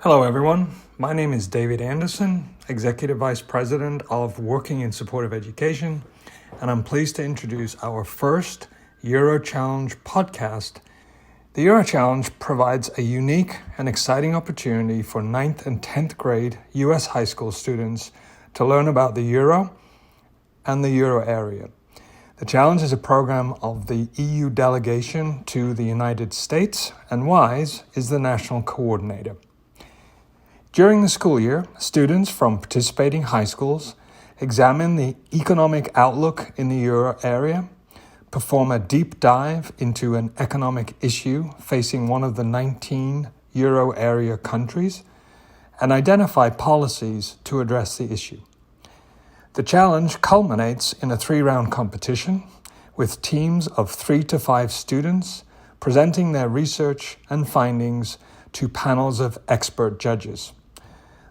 Hello, everyone. My name is David Anderson, Executive Vice President of Working in Supportive Education, and I'm pleased to introduce our first Euro Challenge podcast. The Euro Challenge provides a unique and exciting opportunity for 9th and 10th grade U.S. high school students to learn about the Euro and the Euro area. The Challenge is a program of the EU delegation to the United States, and WISE is the national coordinator. During the school year, students from participating high schools examine the economic outlook in the Euro area, perform a deep dive into an economic issue facing one of the 19 Euro area countries, and identify policies to address the issue. The challenge culminates in a 3-round competition with teams of 3 to 5 students presenting their research and findings to panels of expert judges.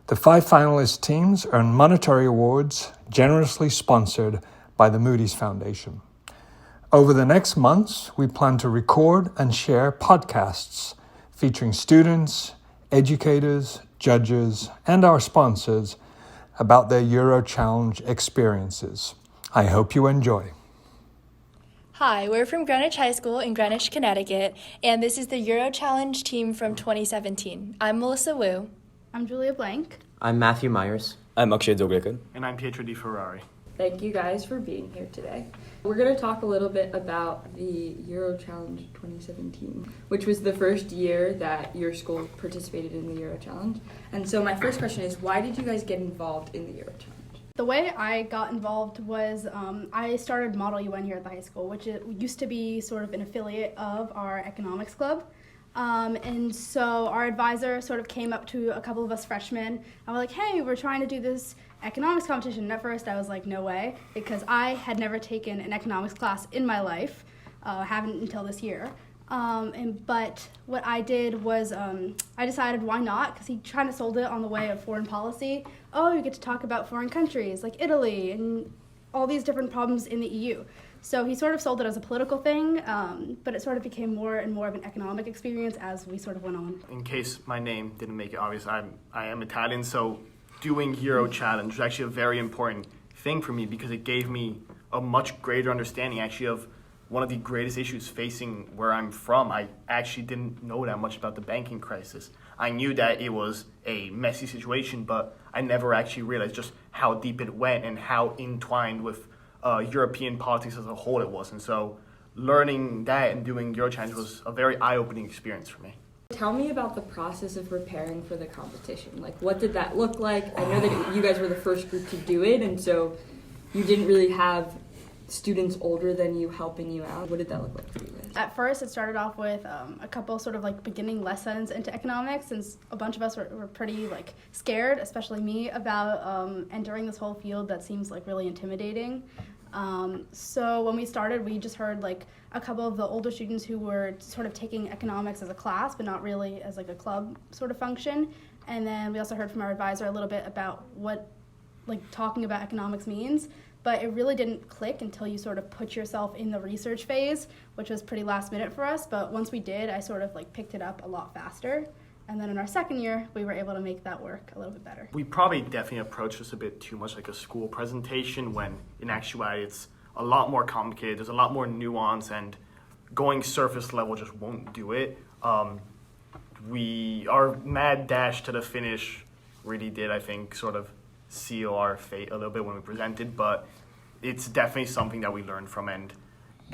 The 5 finalist teams earn monetary awards generously sponsored by the Moody's Foundation. Over the next months, we plan to record and share podcasts featuring students, educators, judges, and our sponsors about their Euro Challenge experiences. I hope you enjoy. Hi, we're from Greenwich High School in Greenwich, Connecticut, and this is the Euro Challenge team from 2017. I'm Melissa Wu. I'm Julia Blank. I'm Matthew Myers. I'm Akshay Zoglekan. And I'm Pietro Di Ferrari. Thank you guys for being here today. We're going to talk a little bit about the Euro Challenge 2017, which was the first year that your school participated in the Euro Challenge. And so my first question is, why did you guys get involved in the Euro Challenge? The way I got involved was I started Model UN here at the high school, which it used to be sort of an affiliate of our economics club. And so our advisor sort of came up to a couple of us freshmen and we're like, hey, we're trying to do this economics competition. And at first I was like, no way, because I had never taken an economics class in my life, haven't until this year. But what I did was I decided why not, because he kind of sold it on the way of foreign policy. Oh, you get to talk about foreign countries like Italy and all these different problems in the EU. So he sort of sold it as a political thing, but it sort of became more and more of an economic experience as we sort of went on. In case my name didn't make it obvious, I am Italian, so doing Euro Challenge was actually a very important thing for me because it gave me a much greater understanding actually of one of the greatest issues facing where I'm from. I actually didn't know that much about the banking crisis. I knew that it was a messy situation, but I never actually realized just how deep it went and how entwined with European politics as a whole it was. And so learning that and doing Euro Challenge was a very eye-opening experience for me. Tell me about the process of preparing for the competition. Like, what did that look like? I know that you guys were the first group to do it, and so you didn't really have students older than you helping you out. What did that look like for you guys? At first, it started off with a couple sort of like beginning lessons into economics, since a bunch of us were pretty like scared, especially me, about entering this whole field that seems like really intimidating. So when we started, we just heard like a couple of the older students who were sort of taking economics as a class, but not really as like a club sort of function. And then we also heard from our advisor a little bit about what like talking about economics means. But it really didn't click until you sort of put yourself in the research phase, which was pretty last minute for us. But once we did, I sort of like picked it up a lot faster. And then in our second year, we were able to make that work a little bit better. We probably definitely approached this a bit too much like a school presentation when in actuality it's a lot more complicated. There's a lot more nuance and going surface level just won't do it. Our mad dash to the finish really did, I think, sort of seal our fate a little bit when we presented, but it's definitely something that we learned from, and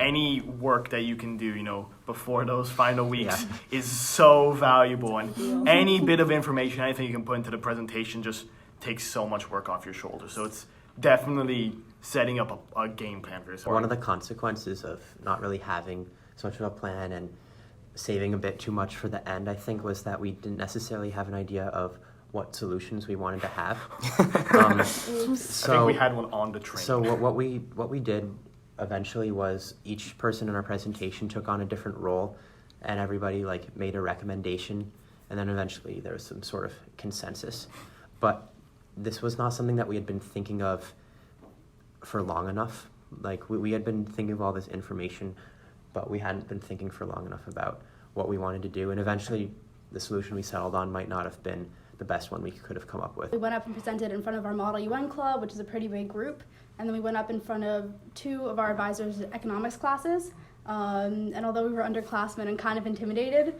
any work that you can do, before those final weeks is so valuable, and any bit of information, anything you can put into the presentation just takes so much work off your shoulders. So it's definitely setting up a game plan for yourself. One of the consequences of not really having so much of a plan and saving a bit too much for the end, I think, was that we didn't necessarily have an idea of what solutions we wanted to have. I think we had one on the train. So what we did eventually was each person in our presentation took on a different role, and everybody like made a recommendation, and then eventually there was some sort of consensus. But this was not something that we had been thinking of for long enough. Like we had been thinking of all this information, but we hadn't been thinking for long enough about what we wanted to do. And eventually the solution we settled on might not have been the best one we could have come up with. We went up and presented in front of our Model UN club, which is a pretty big group, and then we went up in front of 2 of our advisors' economics classes. And although we were underclassmen and kind of intimidated,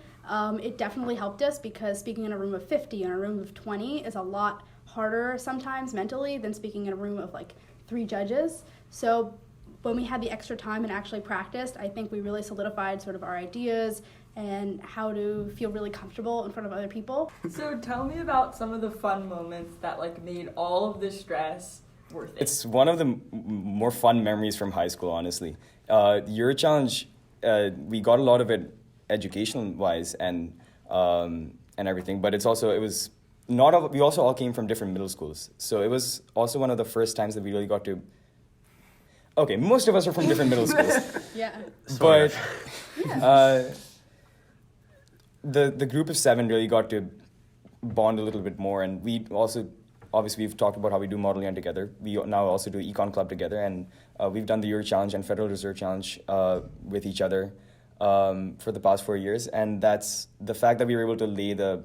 it definitely helped us because speaking in a room of 50 and a room of 20 is a lot harder sometimes mentally than speaking in a room of like 3 judges. So when we had the extra time and actually practiced, I think we really solidified sort of our ideas and how to feel really comfortable in front of other people. So tell me about some of the fun moments that like made all of the stress worth it. It's one of the more fun memories from high school, honestly. Euro Challenge, we got a lot of it educational-wise and everything, but it was not all, we also all came from different middle schools. So it was also one of the first times that we really got to, okay, most of us are from different middle schools. Yeah. But the group of 7 really got to bond a little bit more, and we also, obviously we've talked about how we do Model UN together. We now also do Econ Club together, and we've done the Euro Challenge and Federal Reserve Challenge with each other for the past 4 years, and that's the fact that we were able to lay the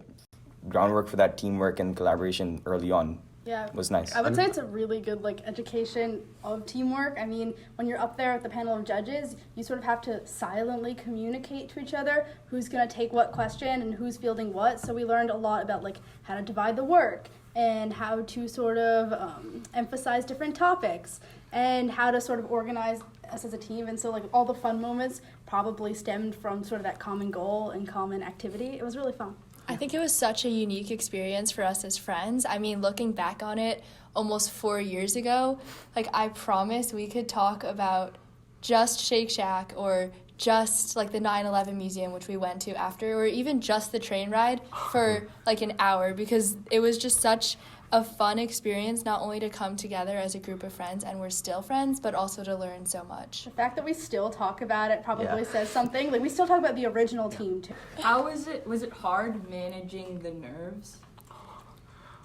groundwork for that teamwork and collaboration early on. Yeah, was nice. I would say it's a really good education of teamwork. I mean, when you're up there at the panel of judges, you sort of have to silently communicate to each other who's going to take what question and who's fielding what. So we learned a lot about how to divide the work and how to sort of emphasize different topics and how to sort of organize us as a team. And so all the fun moments probably stemmed from sort of that common goal and common activity. It was really fun. I think it was such a unique experience for us as friends. I mean, looking back on it almost 4 years ago, I promise we could talk about just Shake Shack or just the 9/11 museum, which we went to after, or even just the train ride for an hour, because it was just such a fun experience, not only to come together as a group of friends, and we're still friends, but also to learn so much. The fact that we still talk about it probably says something. We still talk about the original team too. How was it? Was it hard managing the nerves?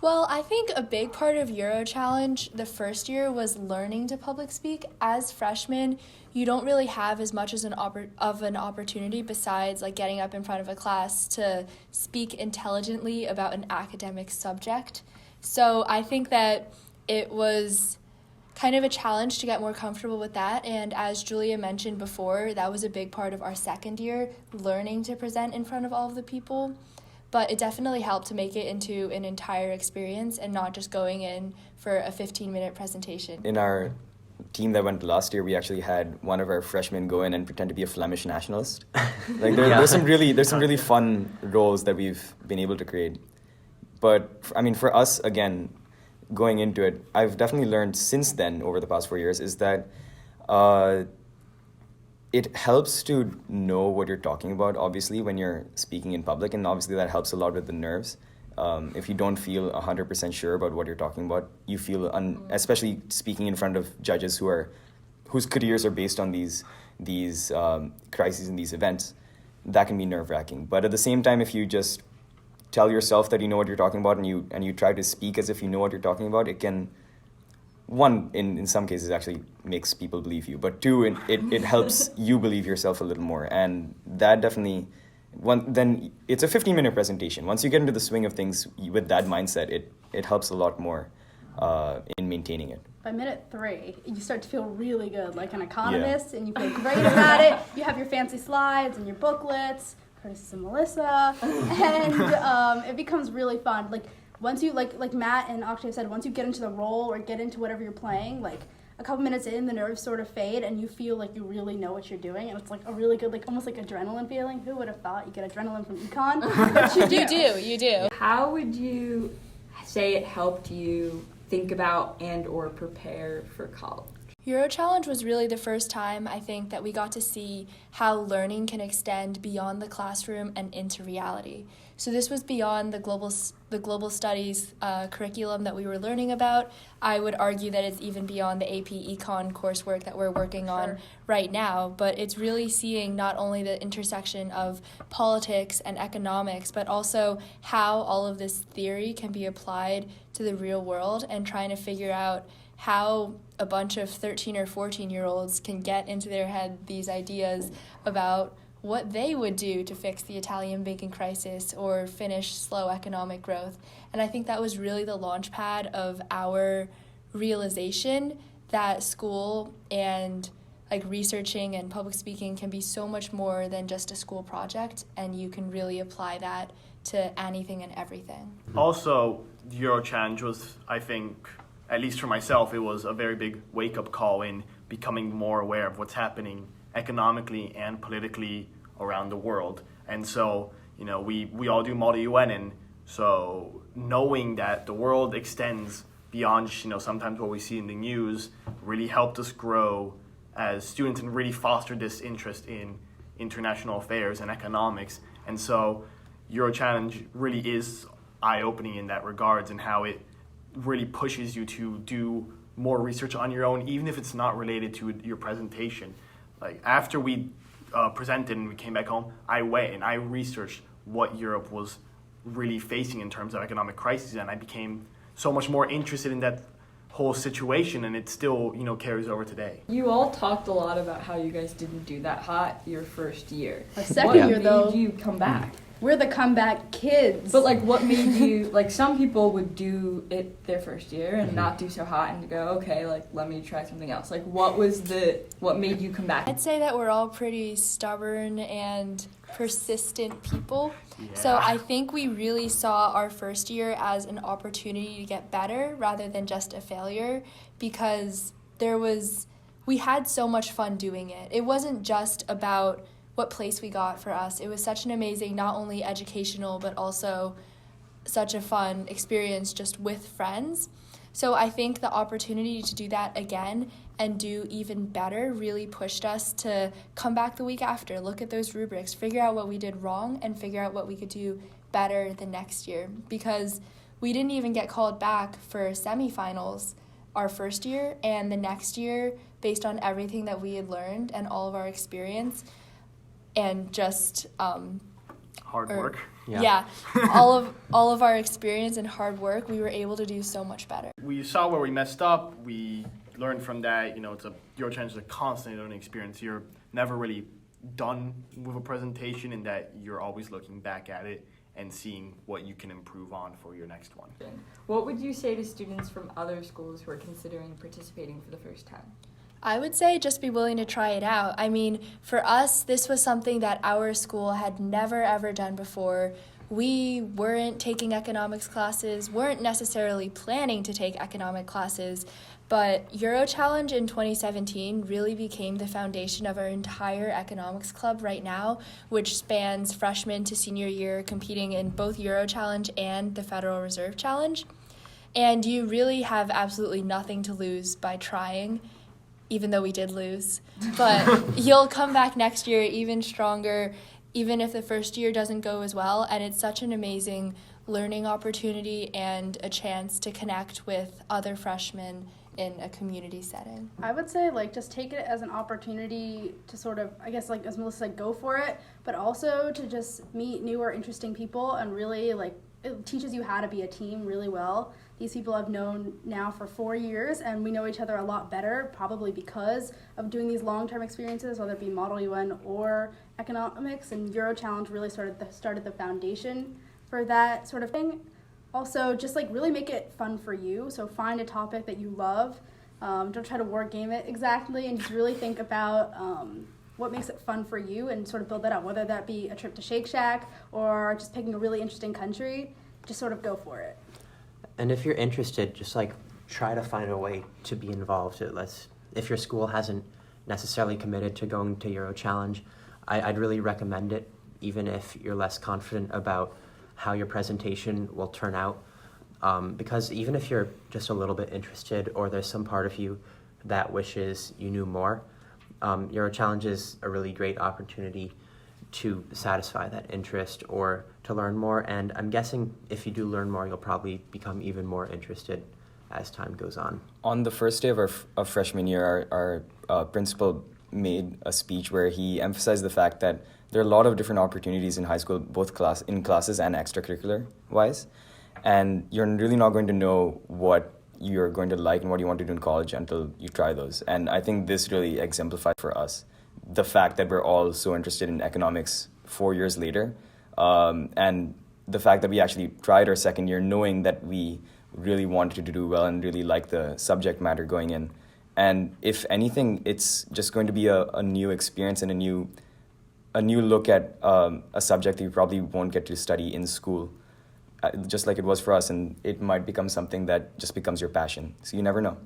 Well, I think a big part of Euro Challenge the first year was learning to public speak. As freshmen, you don't really have as much as an opportunity besides getting up in front of a class to speak intelligently about an academic subject. So I think that it was kind of a challenge to get more comfortable with that. And as Julia mentioned before, that was a big part of our second year, learning to present in front of all of the people. But it definitely helped to make it into an entire experience and not just going in for a 15-minute presentation. In our team that went last year, we actually had one of our freshmen go in and pretend to be a Flemish nationalist. There's some really fun roles that we've been able to create. But I mean, for us, again, going into it, I've definitely learned since then, over the past 4 years, is that it helps to know what you're talking about, obviously, when you're speaking in public, and obviously that helps a lot with the nerves. If you don't feel 100% sure about what you're talking about, you feel, especially speaking in front of judges whose careers are based on these crises and these events, that can be nerve-wracking. But at the same time, if you just tell yourself that you know what you're talking about and you try to speak as if you know what you're talking about, it can, one, in some cases actually makes people believe you, but two, it helps you believe yourself a little more. And that definitely, then it's a 15-minute presentation. Once you get into the swing of things with that mindset, it helps a lot more in maintaining it. By minute 3, you start to feel really good, like an economist, and you feel great about it. You have your fancy slides and your booklets, courtesy of Melissa, and it becomes really fun. Once you, like Matt and Octave said, once you get into the role or get into whatever you're playing, a couple minutes in, the nerves sort of fade, and you feel like you really know what you're doing, and it's a really good, almost adrenaline feeling. Who would have thought you get adrenaline from econ? But You do. How would you say it helped you think about and or prepare for college? Euro Challenge was really the first time, I think, that we got to see how learning can extend beyond the classroom and into reality. So this was beyond the global studies curriculum that we were learning about. I would argue that it's even beyond the AP Econ coursework that we're working on right now, but it's really seeing not only the intersection of politics and economics, but also how all of this theory can be applied to the real world, and trying to figure out how a bunch of 13 or 14-year-olds can get into their head these ideas about what they would do to fix the Italian banking crisis or finish slow economic growth. And I think that was really the launch pad of our realization that school and like researching and public speaking can be so much more than just a school project, and you can really apply that to anything and everything. Also, the Euro Challenge was, I think, at least for myself, it was a very big wake-up call in becoming more aware of what's happening economically and politically around the world. And so, we all do Model UN, and so knowing that the world extends beyond just, sometimes what we see in the news really helped us grow as students and really foster this interest in international affairs and economics. And so Euro Challenge really is eye-opening in that regards, and how it really pushes you to do more research on your own, even if it's not related to your presentation. Like after we presented and we came back home, I went and I researched what Europe was really facing in terms of economic crises, and I became so much more interested in that whole situation, and it still, carries over today. You all talked a lot about how you guys didn't do that hot your first year. Our second year, though, What made you come back? we're the comeback kids. But like, what made you like? Some people would do it their first year and not do so hot, and go, okay, like let me try something else. Like, what made you come back? I'd say that we're all pretty stubborn and persistent people. Yeah. So I think we really saw our first year as an opportunity to get better rather than just a failure, because we had so much fun doing it. It wasn't just about what place we got for us. It was such an amazing, not only educational, but also such a fun experience just with friends. So I think the opportunity to do that again and do even better really pushed us to come back the week after, look at those rubrics, figure out what we did wrong, and figure out what we could do better the next year. Because we didn't even get called back for semifinals our first year, and the next year, based on everything that we had learned and all of our experience, and just Hard work. yeah, all of our experience and hard work, we were able to do so much better. We saw where we messed up. We learned from that. Euro Challenge is a constant learning experience. You're never really done with a presentation, in that you're always looking back at it and seeing what you can improve on for your next one. What would you say to students from other schools who are considering participating for the first time? I would say just be willing to try it out. I mean, for us, this was something that our school had never, ever done before. We weren't taking economics classes, weren't necessarily planning to take economic classes, but Euro Challenge in 2017 really became the foundation of our entire economics club right now, which spans freshman to senior year, competing in both Euro Challenge and the Federal Reserve Challenge. And you really have absolutely nothing to lose by trying, even though we did lose. But you'll come back next year even stronger, even if the first year doesn't go as well. And it's such an amazing learning opportunity and a chance to connect with other freshmen in a community setting. I would say, just take it as an opportunity to sort of, I guess, as Melissa said, go for it, but also to just meet new or interesting people, and really, it teaches you how to be a team really well. These people I've known now for 4 years, and we know each other a lot better, probably because of doing these long-term experiences, whether it be Model UN or economics, and Euro Challenge really started the foundation for that sort of thing. Also, just really make it fun for you. So find a topic that you love. Don't try to word game it exactly, and just really think about what makes it fun for you, and sort of build that out, whether that be a trip to Shake Shack or just picking a really interesting country. Just sort of go for it. And if you're interested, just try to find a way to be involved. If your school hasn't necessarily committed to going to Euro Challenge, I'd really recommend it, even if you're less confident about how your presentation will turn out. Because even if you're just a little bit interested, or there's some part of you that wishes you knew more, Euro Challenge is a really great opportunity to satisfy that interest or to learn more. And I'm guessing if you do learn more, you'll probably become even more interested as time goes on. On the first day of our freshman year, our principal made a speech where he emphasized the fact that there are a lot of different opportunities in high school, both in classes and extracurricular wise. And you're really not going to know what you're going to like and what you want to do in college until you try those. And I think this really exemplified for us the fact that we're all so interested in economics 4 years later, and the fact that we actually tried our second year knowing that we really wanted to do well and really like the subject matter going in. And if anything, it's just going to be a new experience and a new look at a subject that you probably won't get to study in school, just like it was for us. And it might become something that just becomes your passion. So you never know.